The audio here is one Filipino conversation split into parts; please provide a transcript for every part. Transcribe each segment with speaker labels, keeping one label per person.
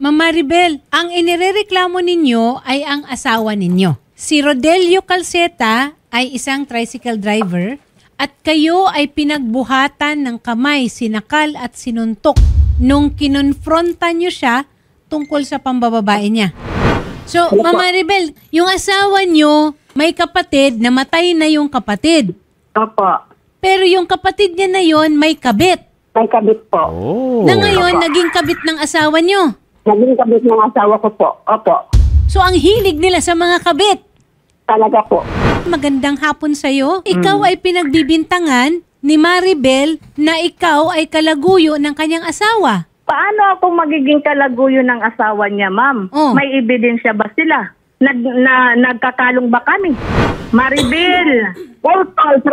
Speaker 1: Ma'am Maribel, ang inirereklamo ninyo ay ang asawa ninyo. Si Rodelio Calceta ay isang tricycle driver at kayo ay pinagbuhatan ng kamay, sinakal at sinuntok nung kinonfronta nyo siya tungkol sa pambababae niya. So, Ma'am Maribel, yung asawa nyo may kapatid, namatay na yung kapatid.
Speaker 2: Opo.
Speaker 1: Pero yung kapatid niya na yon may kabit.
Speaker 2: May kabit po.
Speaker 1: Na ngayon, naging kabit ng asawa nyo.
Speaker 2: Naging kabit ng asawa ko po. Opo.
Speaker 1: So, ang hilig nila sa mga kabit.
Speaker 2: Talaga po.
Speaker 1: Magandang hapon sa'yo. Ikaw ay pinagbibintangan ni Maribel na ikaw ay kalaguyo ng kanyang asawa.
Speaker 2: Paano ako magiging kalaguyo ng asawa niya, ma'am?
Speaker 1: Oh.
Speaker 2: May ebidensya ba sila? Nagkakalong ba kami? Maribel! Huwag kang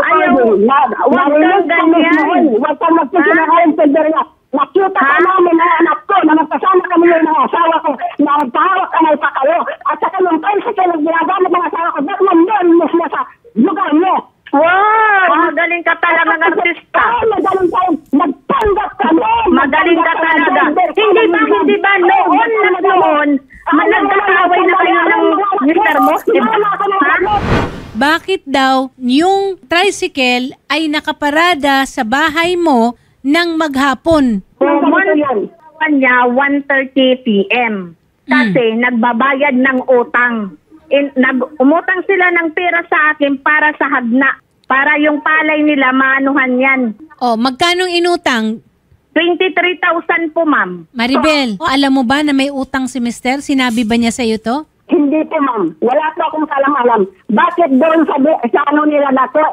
Speaker 2: ganyan. Huwag kang magsisinakayin sa dera. Nakita ka namin na anak ko na magkasama kami ng asawa ko na magkahawak ka na ipakayo. At saka yung tricycle na ginagamit ng asawa ko, ba't nandoon mo siya sa lugar mo? Wow! Magaling ka talaga ng artista. Magaling ka. Nagtanggap ka noon. Magaling ka talaga. Hindi ba noon, nagkakaway na kayo ng mister mo? Ha?
Speaker 1: Bakit daw yung tricycle ay nakaparada sa bahay mo nang maghapon?
Speaker 2: Kanya 1:30 p.m. Kasi nagbabayad ng utang. Umutang sila ng pera sa akin para sa hagna. Para yung palay nila maanuhan yan.
Speaker 1: Oh, magkanong inutang?
Speaker 2: 23,000 po, ma'am.
Speaker 1: Maribel, alam mo ba na may utang si mister? Sinabi ba niya sa iyo to?
Speaker 2: Hindi po, ma'am. Wala po akong kalam-alam. Bakit doon sa ano nila na to?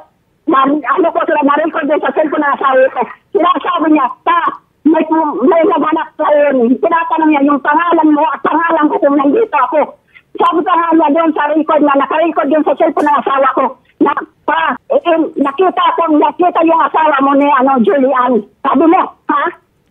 Speaker 2: Ano ko sila, na-record doon sa cellphone na asawa ko. Sinasabi niya, may naghanap sa yun. Tinatanong niya yung pangalan mo at pangalan ko kung nandito ako. Sabi ka nga niya doon sa record na naka-record doon sa cellphone ng asawa ko. Nakita yung asawa mo ni Julian. Sabi mo, ha?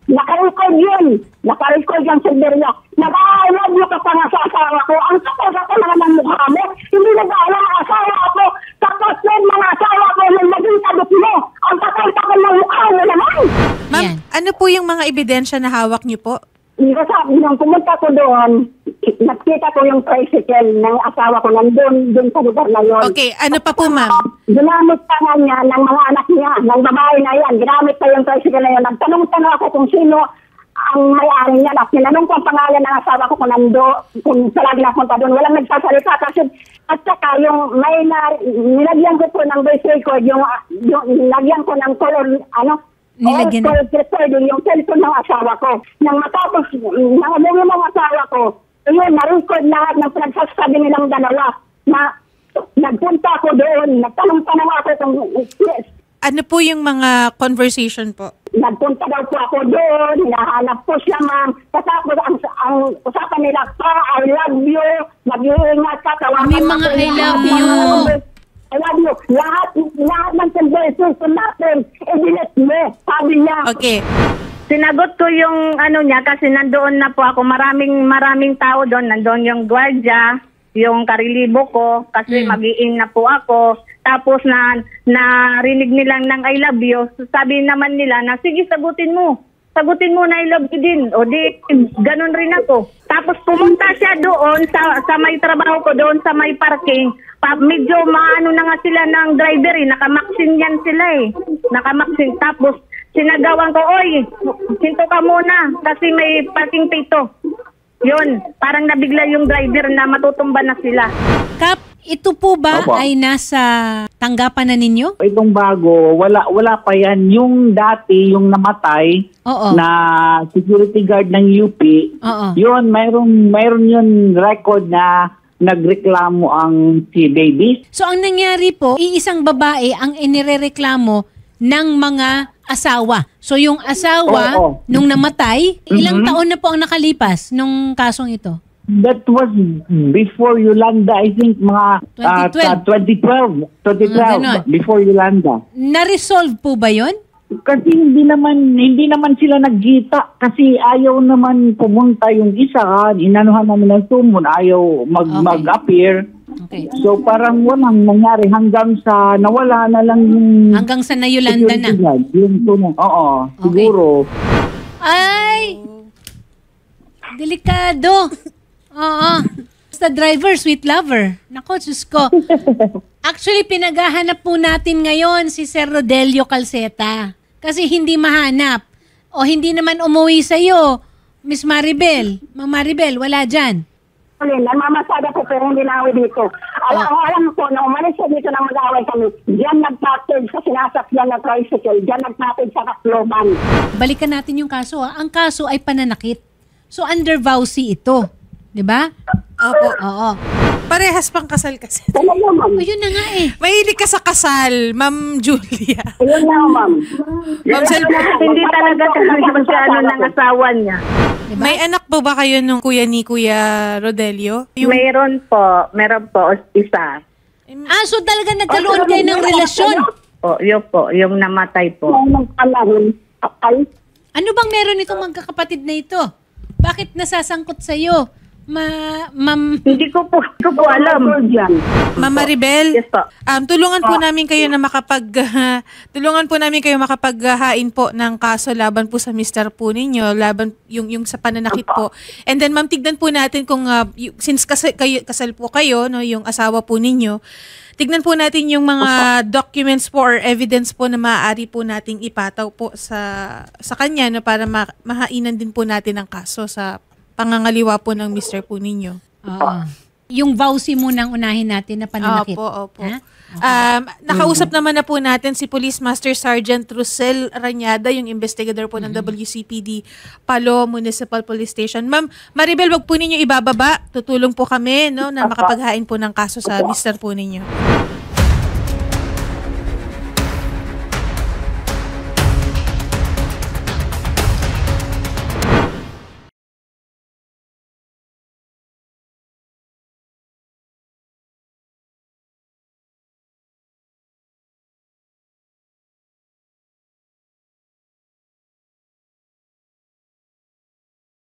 Speaker 2: Naka-record yun. Naka-record yung Silveria. Nag-aalam mo ka pa nga sa asawa ko. Ang kapag naman ng mukha mo. Hindi nag-aalam ang asawa ko. Tapos yung mga asawa ko na naging kabit mo. Ang kapag ng mukha mo naman.
Speaker 3: Ma'am, ano po yung mga ebidensya na hawak niyo po?
Speaker 2: Sabi nung pumunta ko doon, nakita ko yung tricycle ng asawa ko nandun sa lugar na yun.
Speaker 3: Okay, ano pa po, ma'am?
Speaker 2: Ginamit pa nga niya ng mga anak niya, ng babae na yan. Ginamit pa yung tricycle na yun. Nagtanong-tanong ako kung sino ang may-ari niya. Tinanong ko ang pangalan ng asawa ko kung palagi napunta doon. Walang nagsasalita kasi at saka yung nilagyan ko po ng voice record, yung nilagyan ko ng color,
Speaker 1: Nilagyan
Speaker 2: yung cellphone ng asawa ko. Nang matapos, nangabuhin ng asawa ko, yun, na-record lahat ng pinagsasabi nilang dalawa na nagpunta ako doon, nagtanong-tanong ako kung yes.
Speaker 3: Ano po yung mga conversation po?
Speaker 2: Nagpunta daw po ako doon, hinahanap po siya, ma'am. Tapos ang usapan nila, I love you, mag-iingat ka, tawagan
Speaker 1: May mga I love you.
Speaker 2: I love you. Lahat ng conversation natin, i-delete mo, sabi niya.
Speaker 3: Okay.
Speaker 2: Sinagot ko yung niya kasi nandoon na po ako. Maraming tao doon. Nandoon yung gwardiya, yung karilibo ko kasi mag-i-in na po ako. Tapos narinig nilang ng I love you. Sabi naman nila na sige, sagutin mo. Sagutin mo na I love you din. O di, ganun rin ako. Tapos pumunta siya doon sa may trabaho ko doon sa may parking. Medyo maano na nga sila ng driver eh. Nakamaksin yan sila eh. Nakamaksin. Tapos sinagawan ko, oy, hinto ka muna kasi may parking pito. Yun, parang nabigla yung driver na matutumba na sila.
Speaker 1: Kap, ito po ba ay nasa tanggapan na ninyo?
Speaker 4: Itong bago, wala pa yan. Yung dati, yung namatay na security guard ng UP, yun, mayroon yun record na nagreklamo ang si Baby.
Speaker 1: So ang nangyari po, iisang babae ang inirereklamo ng mga asawa. So yung asawa, nung namatay, ilang taon na po ang nakalipas nung kasong ito?
Speaker 4: That was before Yolanda, I think mga 2012, before Yolanda.
Speaker 1: Na-resolve po ba yun?
Speaker 4: Kasi hindi naman sila nagkita kasi ayaw naman pumunta yung isa, inanuhan namin ng summon, ayaw mag-appear.
Speaker 1: Okay.
Speaker 4: So parang walang nangyari hanggang sa nawala na lang yung
Speaker 1: hanggang sa na-Yolanda na.
Speaker 4: Yung tunong, siguro.
Speaker 1: Ay! Delikado. Oo. Basta driver, sweet lover. Nako, Diyos ko. Actually, pinaghahanap po natin ngayon si Sir Rodelio Calceta. Kasi hindi mahanap. O hindi naman umuwi sa'yo. Miss Maribel. Ma'am Maribel, wala dyan.
Speaker 5: Namamasada ko pero hindi na ako dito. Alam ko, na umalis siya dito na mag-away kami. Diyan nag-package sa sinasakyan na tricycle. Diyan nag-package sa Tacloban.
Speaker 1: Balikan natin yung kaso. Ang kaso ay pananakit. So, under vowsy ito. Diba?
Speaker 3: Opo.
Speaker 1: Oo.
Speaker 3: Parehas pang kasal kasi.
Speaker 5: Ayun ma'am.
Speaker 1: Ayun na nga eh.
Speaker 3: Mahilig ka sa kasal, Ma'am Julia.
Speaker 5: Ayun na ma'am.
Speaker 3: Ma'am Sel,
Speaker 2: Hindi talaga kasi ano ng asawa niya.
Speaker 1: Diba?
Speaker 3: may anak po ba kayo nung kuya ni Kuya Rodelio?
Speaker 2: Meron po, isa.
Speaker 1: So talaga nagkaroon kayo ng relasyon.
Speaker 2: Yun po, yung namatay po.
Speaker 1: Ano bang meron itong magkakapatid na ito? Bakit nasasangkot sa'yo? Ma'am...
Speaker 2: Hindi ko po alam.
Speaker 3: Ma'am Maribel,
Speaker 2: Yes po.
Speaker 3: tulungan po namin kayo na makapaghain po ng kaso laban po sa mister po ninyo, laban yung sa pananakit po. And then ma'am, tignan po natin kung since kasal po kayo, no, yung asawa po ninyo, tignan po natin yung mga documents po or evidence po na maaari po nating ipataw po sa kanya, no, para mahainan din po natin ang kaso sa pangangaliwa po ng mister po ninyo.
Speaker 1: Oo. Yung vowsy munang unahin natin na pananakit.
Speaker 3: Opo.
Speaker 1: Ha?
Speaker 3: Nakausap naman na po natin si Police Master Sergeant Rusel Ranyada, yung investigador po ng WCPD Palo Municipal Police Station. Ma'am Maribel, wag po ninyo ibababa. Tutulong po kami, no, na makapaghain po ng kaso sa mister po ninyo.